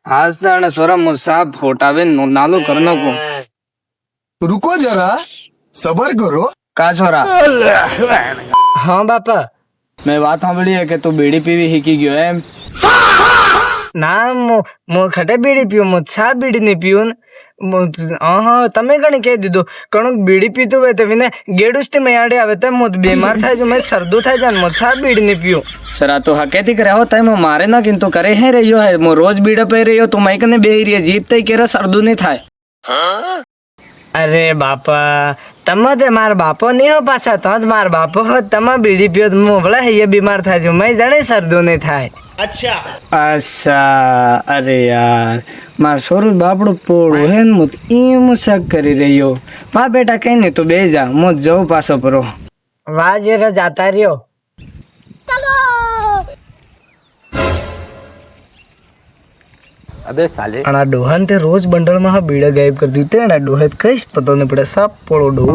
आज ताण स्वरा मुसाब फोटावे नालो करनो को रुको जरा सबर करो। का छोरा हाँ बापा मैं बात सांभળી है कि तू बीड़ी पीवी हीकी गयो एम ना मो खटे बीड़ी पीयो मो छा बीड़ी नहीं पीयो हाँ તમે કણી કહી દીધું કણું બીડી પીતું હોય તો વિને ગેડુસ્તી મયાડે આવે તો મો બીમાર થાય જો મેં સરદું થાય જાન મો છા બીડી નહીં પીયો સરા તો હકેતી કરે હો તઈ મો મારે ના કિંતુ કરે હે રહ્યો હે મો રોજ બીડા પી રહ્યો તું મઈ કને બેહી રહી જીત તઈ કેરા સરદું નહીં થાય અરે બાપા તમે તે માર બાપો નહીં હો પાછા તો જ માર બાપો હો તમે બીડી પીઓ તો મોવળા હે બીમાર થાય છે મઈ જાણે સરદું નહીં થાય अच्छा अरे यार मार सोरू बापड़ो पोड़ो है मुत ईम शक करी रहियो मां बेटा कहीं नहीं तो बे जा मु जाऊ पासो परो वाह जे जाता रियो अबे साले अना डोहन ते रोज बंडल में बीड़ा गायब कर दी ते ना डोहे कई पता नहीं पड़े सब पोड़ो डो